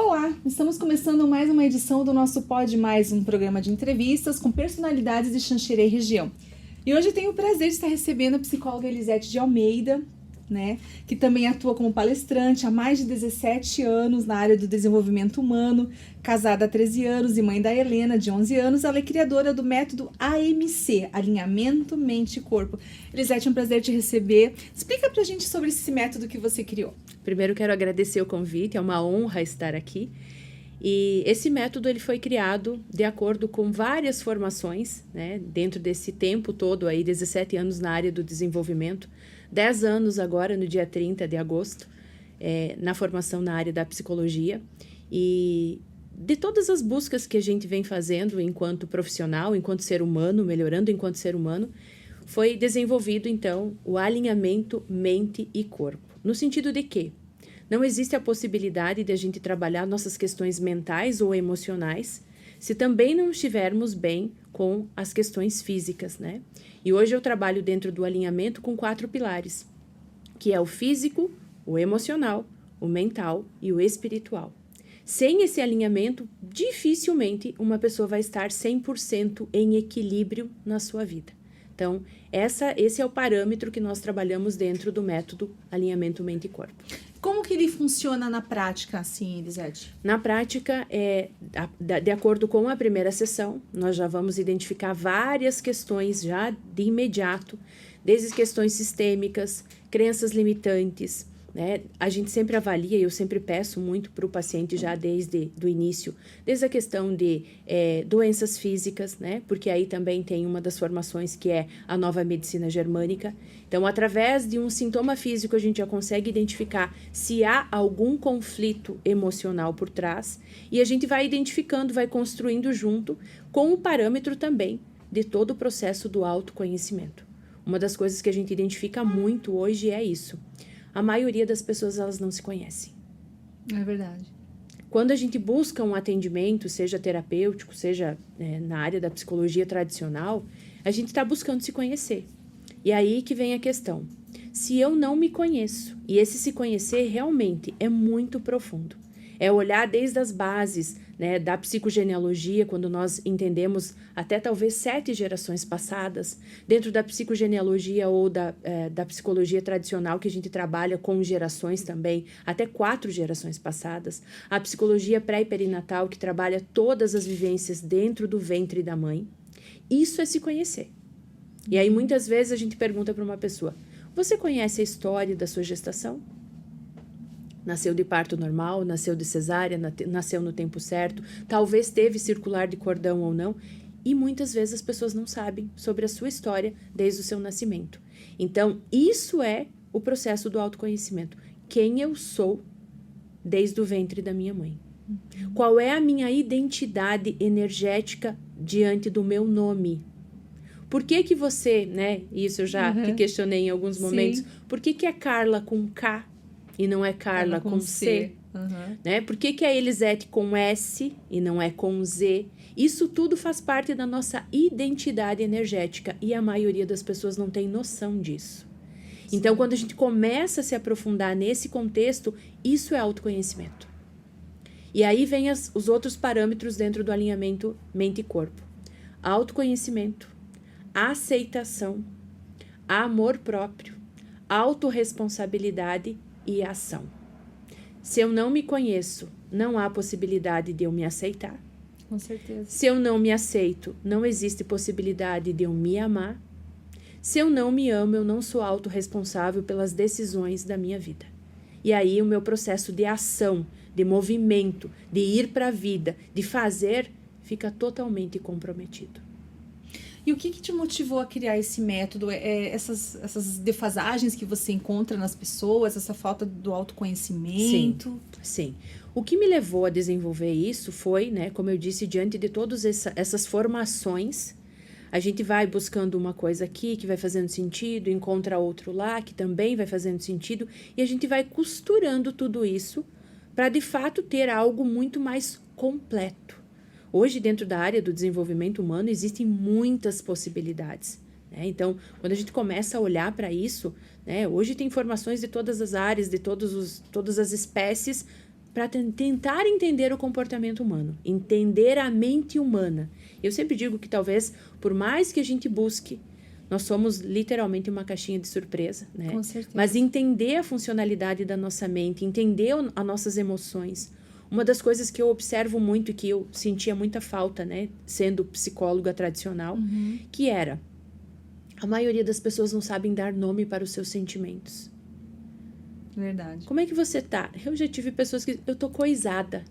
Olá, estamos começando mais uma edição do nosso Pode Mais, um programa de entrevistas com personalidades de Xanxerê e região. E hoje eu tenho o prazer de estar recebendo a psicóloga Elisete de Almeida, né, que também atua como palestrante há mais de 17 anos na área do desenvolvimento humano, casada há 13 anos e mãe da Helena, de 11 anos. Ela é criadora do método AMC, Alinhamento Mente e Corpo. Elisete, é um prazer te receber. Explica pra gente sobre esse método que você criou. Primeiro, quero agradecer o convite, é uma honra estar aqui. E esse método ele foi criado de acordo com várias formações, né, dentro desse tempo todo, aí, 17 anos na área do desenvolvimento, 10 anos agora, no dia 30 de agosto, na formação na área da psicologia. E de todas as buscas que a gente vem fazendo enquanto profissional, enquanto ser humano, melhorando enquanto ser humano, foi desenvolvido, então, o alinhamento mente e corpo. No sentido de que não existe a possibilidade de a gente trabalhar nossas questões mentais ou emocionais se também não estivermos bem com as questões físicas, né? E hoje eu trabalho dentro do alinhamento com 4 pilares, que é o físico, o emocional, o mental e o espiritual. Sem esse alinhamento, dificilmente uma pessoa vai estar 100% em equilíbrio na sua vida. Então, esse é o parâmetro que nós trabalhamos dentro do método Alinhamento Mente e Corpo. Como que ele funciona na prática, assim, Elisete? Na prática, de acordo com a primeira sessão, nós já vamos identificar várias questões já de imediato, desde questões sistêmicas, crenças limitantes, né? A gente sempre avalia, eu sempre peço muito para o paciente já desde o início, desde a questão de doenças físicas, né? Porque aí também tem uma das formações que é a nova medicina germânica. Então, através de um sintoma físico, a gente já consegue identificar se há algum conflito emocional por trás e a gente vai identificando, vai construindo junto com o parâmetro também de todo o processo do autoconhecimento. Uma das coisas que a gente identifica muito hoje é isso. A maioria das pessoas, elas não se conhecem. É verdade. Quando a gente busca um atendimento, seja terapêutico, seja na área da psicologia tradicional, a gente está buscando se conhecer. E aí que vem a questão. Se eu não me conheço, e esse se conhecer realmente é muito profundo, é olhar desde as bases, né, da psicogenealogia, quando nós entendemos até talvez 7 gerações passadas, dentro da psicogenealogia ou da psicologia tradicional, que a gente trabalha com gerações também, até 4 gerações passadas, a psicologia pré e perinatal, que trabalha todas as vivências dentro do ventre da mãe, isso é se conhecer. E aí muitas vezes a gente pergunta para uma pessoa, você conhece a história da sua gestação? Nasceu de parto normal, nasceu de cesárea, nasceu no tempo certo, talvez teve circular de cordão ou não, e muitas vezes as pessoas não sabem sobre a sua história desde o seu nascimento. Então, isso é o processo do autoconhecimento. Quem eu sou desde o ventre da minha mãe? Qual é a minha identidade energética diante do meu nome? Por que você, né, isso eu já te questionei em alguns momentos, por que é Carla com K? E não é Carla com C. Né? Por que é Elisete com S e não é com Z? Isso tudo faz parte da nossa identidade energética e a maioria das pessoas não tem noção disso. Sim. Então, quando a gente começa a se aprofundar nesse contexto, isso é autoconhecimento. E aí vem os outros parâmetros dentro do alinhamento mente e corpo. Autoconhecimento, aceitação, amor próprio, autorresponsabilidade e ação. Se eu não me conheço, não há possibilidade de eu me aceitar. Com certeza. Se eu não me aceito, não existe possibilidade de eu me amar. Se eu não me amo, eu não sou autorresponsável pelas decisões da minha vida. E aí o meu processo de ação, de movimento, de ir para a vida, de fazer, fica totalmente comprometido. E o que te motivou a criar esse método? Essas defasagens que você encontra nas pessoas, essa falta do autoconhecimento? Sim. O que me levou a desenvolver isso foi, né, como eu disse, diante de todas essas formações, a gente vai buscando uma coisa aqui que vai fazendo sentido, encontra outro lá que também vai fazendo sentido, e a gente vai costurando tudo isso para, de fato, ter algo muito mais completo. Hoje, dentro da área do desenvolvimento humano, existem muitas possibilidades, né? Então, quando a gente começa a olhar para isso, né, hoje tem informações de todas as áreas, de todas as espécies, para tentar entender o comportamento humano, entender a mente humana. Eu sempre digo que talvez, por mais que a gente busque, nós somos literalmente uma caixinha de surpresa, né? Com certeza. Mas entender a funcionalidade da nossa mente, entender as nossas emoções. Uma das coisas que eu observo muito e que eu sentia muita falta, né, sendo psicóloga tradicional, que era, a maioria das pessoas não sabem dar nome para os seus sentimentos. Verdade. Como é que você tá? Eu já tive pessoas que... Eu tô coisada.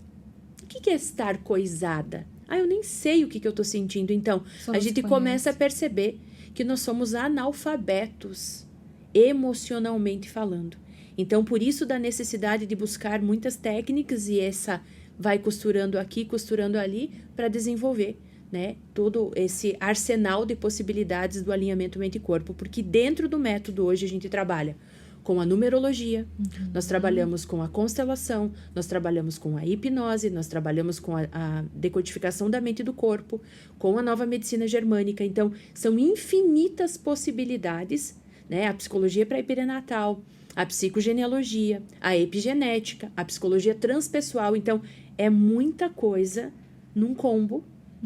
O que é estar coisada? Eu nem sei o que eu tô sentindo. Então, Só a não gente se começa a conhece. perceber que nós somos analfabetos, emocionalmente falando. Então, por isso da necessidade de buscar muitas técnicas e essa vai costurando aqui, costurando ali, para desenvolver, né, todo esse arsenal de possibilidades do alinhamento mente-corpo. Porque dentro do método hoje a gente trabalha com a numerologia, nós trabalhamos com a constelação, nós trabalhamos com a hipnose, nós trabalhamos com a decodificação da mente e do corpo, com a nova medicina germânica. Então, são infinitas possibilidades, né? A psicologia pré-perinatal, a psicogenealogia, a epigenética, a psicologia transpessoal. Então, é muita coisa num combo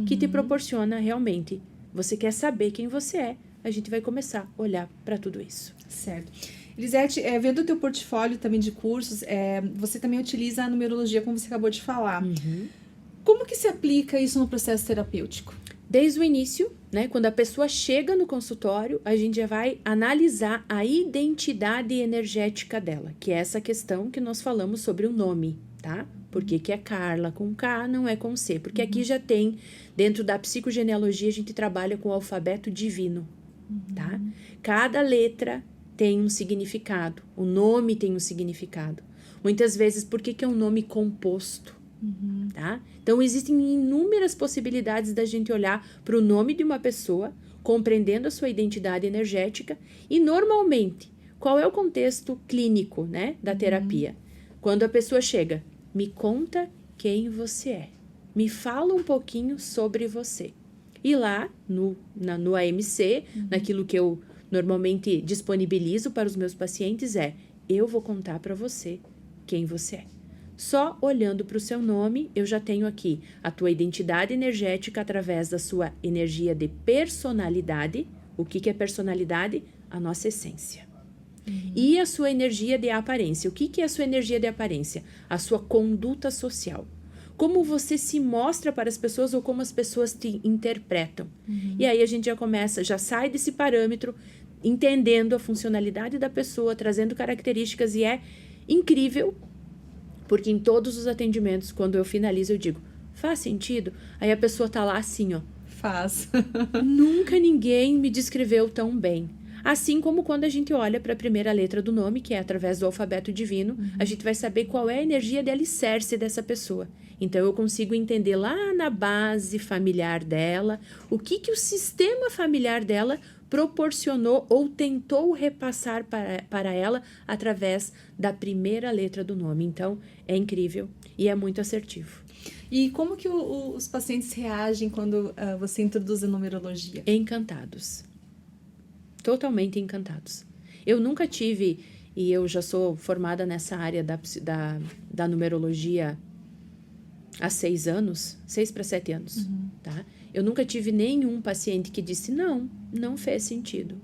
que te proporciona realmente. Você quer saber quem você é, a gente vai começar a olhar para tudo isso. Certo. Elisete, vendo o teu portfólio também de cursos, você também utiliza a numerologia, como você acabou de falar. Como que se aplica isso no processo terapêutico? Desde o início, né, quando a pessoa chega no consultório, a gente já vai analisar a identidade energética dela, que é essa questão que nós falamos sobre o nome, tá? Por que é Carla com K, não é com C? Porque aqui já tem, dentro da psicogenealogia, a gente trabalha com o alfabeto divino, tá? Cada letra tem um significado, o nome tem um significado. Muitas vezes, por que é um nome composto? Tá? Então, existem inúmeras possibilidades da gente olhar para o nome de uma pessoa, compreendendo a sua identidade energética e, normalmente, qual é o contexto clínico, né, da terapia? Quando a pessoa chega, me conta quem você é, me fala um pouquinho sobre você. E lá, no AMC, naquilo que eu normalmente disponibilizo para os meus pacientes eu vou contar para você quem você é. Só olhando para o seu nome, eu já tenho aqui a tua identidade energética através da sua energia de personalidade. O que é personalidade? A nossa essência. E a sua energia de aparência. O que é a sua energia de aparência? A sua conduta social. Como você se mostra para as pessoas ou como as pessoas te interpretam. E aí a gente já sai desse parâmetro, entendendo a funcionalidade da pessoa, trazendo características, e é incrível, porque em todos os atendimentos, quando eu finalizo, eu digo, faz sentido? Aí a pessoa tá lá assim, ó. Faz. Nunca ninguém me descreveu tão bem. Assim como quando a gente olha para a primeira letra do nome, que é através do alfabeto divino, a gente vai saber qual é a energia de alicerce dessa pessoa. Então, eu consigo entender lá na base familiar dela, o que o sistema familiar dela proporcionou ou tentou repassar para ela através da primeira letra do nome. Então, é incrível e é muito assertivo. E como que os pacientes reagem quando você introduz a numerologia? Encantados. Totalmente encantados. Eu nunca tive, e eu já sou formada nessa área da numerologia há 6 anos, 6 para 7 anos, tá? Eu nunca tive nenhum paciente que disse, não fez sentido.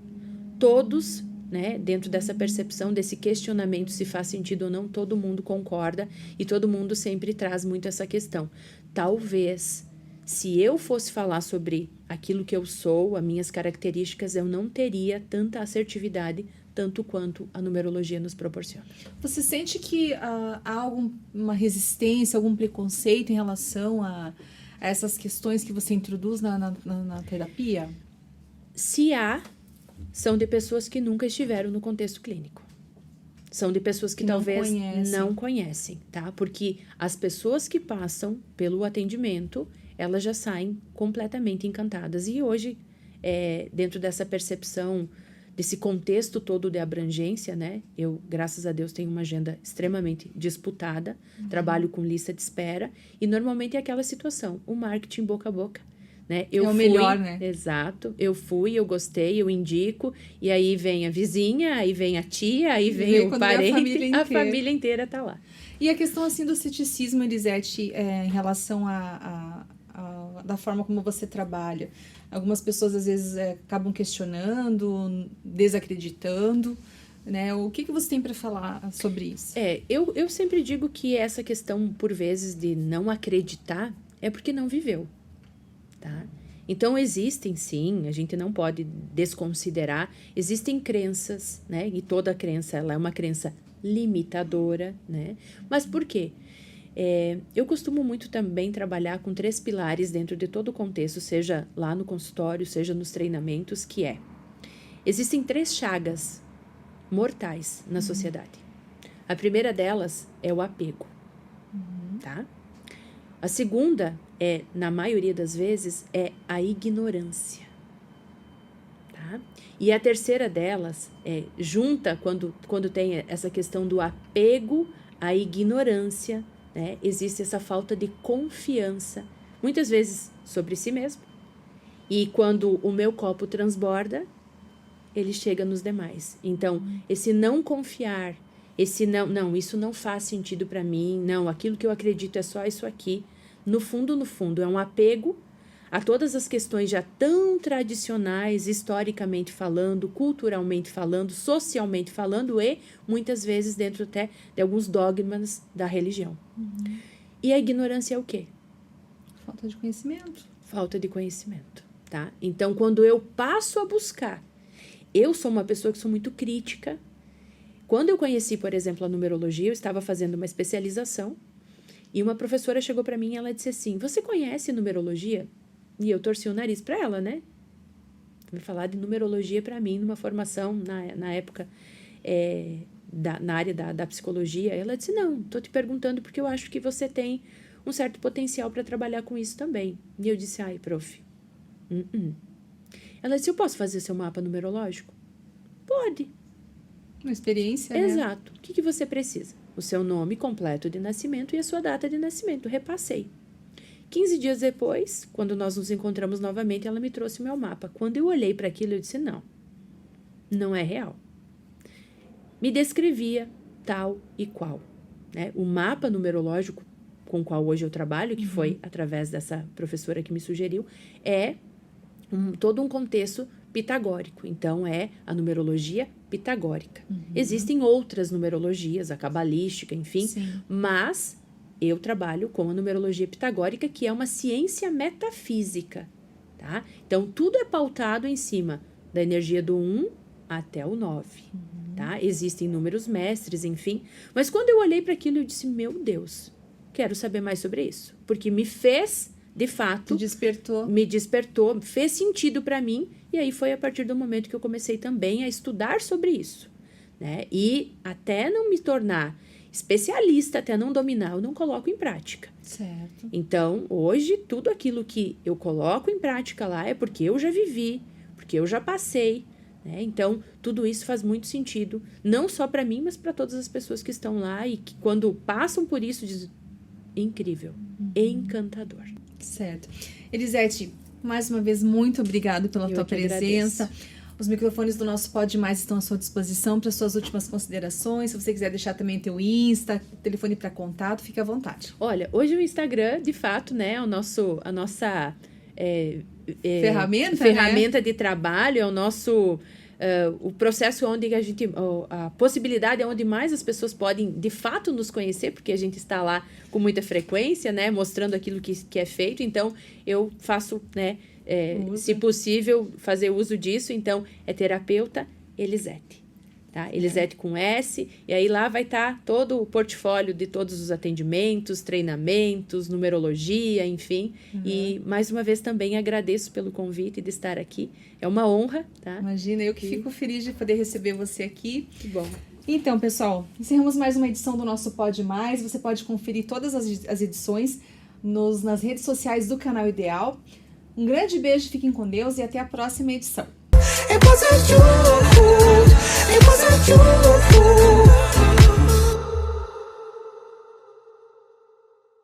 Todos, né, dentro dessa percepção, desse questionamento se faz sentido ou não, todo mundo concorda e todo mundo sempre traz muito essa questão. Talvez, se eu fosse falar sobre aquilo que eu sou, as minhas características, eu não teria tanta assertividade, tanto quanto a numerologia nos proporciona. Você sente que há alguma resistência, algum preconceito em relação a essas questões que você introduz na terapia? Se há, são de pessoas que nunca estiveram no contexto clínico. São de pessoas que talvez não conhecem, tá? Porque as pessoas que passam pelo atendimento, elas já saem completamente encantadas. E hoje, dentro dessa percepção, desse contexto todo de abrangência, né? Eu, graças a Deus, tenho uma agenda extremamente disputada, trabalho com lista de espera, e normalmente é aquela situação, o marketing boca a boca, né? O melhor, né? Exato. Eu gostei, eu indico, e aí vem a vizinha, aí vem a tia, aí vem o parente, a família inteira tá lá. E a questão, assim, do ceticismo, Elisete, em relação da forma como você trabalha. Algumas pessoas, às vezes, acabam questionando, desacreditando, né? O que você tem para falar sobre isso? Eu sempre digo que essa questão, por vezes, de não acreditar é porque não viveu, tá? Então, existem, sim, a gente não pode desconsiderar, existem crenças, né? E toda crença, ela é uma crença limitadora, né? Mas por quê? Eu costumo muito também trabalhar com 3 pilares dentro de todo o contexto, seja lá no consultório, seja nos treinamentos, que existem 3 chagas mortais na sociedade. A primeira delas é o apego, tá? A segunda na maioria das vezes, é a ignorância, tá? E a terceira delas junta, quando tem essa questão do apego à ignorância, né? Existe essa falta de confiança, muitas vezes sobre si mesmo. E quando o meu copo transborda, ele chega nos demais. Então, esse não confiar, esse não, isso não faz sentido para mim, não, aquilo que eu acredito é só isso aqui. No fundo, é um apego a todas as questões já tão tradicionais, historicamente falando, culturalmente falando, socialmente falando e, muitas vezes, dentro até de alguns dogmas da religião. E a ignorância é o quê? Falta de conhecimento. Falta de conhecimento, tá? Então, quando eu passo a buscar, eu sou uma pessoa que sou muito crítica. Quando eu conheci, por exemplo, a numerologia, eu estava fazendo uma especialização e uma professora chegou para mim e ela disse assim, você conhece numerologia? E eu torci o nariz para ela, né? Vai falar de numerologia para mim numa formação, na época, na área da psicologia. Ela disse, não, estou te perguntando porque eu acho que você tem um certo potencial para trabalhar com isso também. E eu disse, ai, prof, Ela disse, eu posso fazer seu mapa numerológico? Pode. Uma experiência, né? Exato. O que você precisa? O seu nome completo de nascimento e a sua data de nascimento. Repassei. 15 dias depois, quando nós nos encontramos novamente, ela me trouxe o meu mapa. Quando eu olhei para aquilo, eu disse, não é real. Me descrevia tal e qual, né? O mapa numerológico com o qual hoje eu trabalho, que foi através dessa professora que me sugeriu, todo um contexto pitagórico. Então, é a numerologia pitagórica. Existem outras numerologias, a cabalística, enfim, Sim. Mas eu trabalho com a numerologia pitagórica, que é uma ciência metafísica, tá? Então, tudo é pautado em cima da energia do 1 até o 9, tá? Existem números mestres, enfim. Mas quando eu olhei para aquilo, eu disse, meu Deus, quero saber mais sobre isso. Porque me fez, de fato... Me despertou, fez sentido para mim. E aí foi a partir do momento que eu comecei também a estudar sobre isso, né? E até não me tornar especialista, até não dominar, eu não coloco em prática. Certo. Então, hoje, tudo aquilo que eu coloco em prática lá é porque eu já vivi, porque eu já passei, né? Então, tudo isso faz muito sentido, não só para mim, mas para todas as pessoas que estão lá e que quando passam por isso, dizem, incrível, encantador. Certo. Elisete, mais uma vez, muito obrigado pela tua presença. Agradeço. Os microfones do nosso Pode Mais estão à sua disposição para suas últimas considerações. Se você quiser deixar também teu Insta, telefone para contato, fique à vontade. Olha, hoje o Instagram, de fato, né, a nossa ferramenta de trabalho, é o nosso... o processo onde a possibilidade é onde mais as pessoas podem, de fato, nos conhecer, porque a gente está lá com muita frequência, né, mostrando aquilo que é feito. Então, eu faço, né, se possível, fazer uso disso. Então, é terapeuta Elisete, tá? Elisete com S, e aí lá vai estar todo o portfólio de todos os atendimentos, treinamentos, numerologia, enfim. E, mais uma vez, também agradeço pelo convite de estar aqui. É uma honra, tá? Imagina, eu que fico feliz de poder receber você aqui. Que bom. Então, pessoal, encerramos mais uma edição do nosso Pode Mais. Você pode conferir todas as edições nas redes sociais do Canal Ideal. Um grande beijo, fiquem com Deus e até a próxima edição.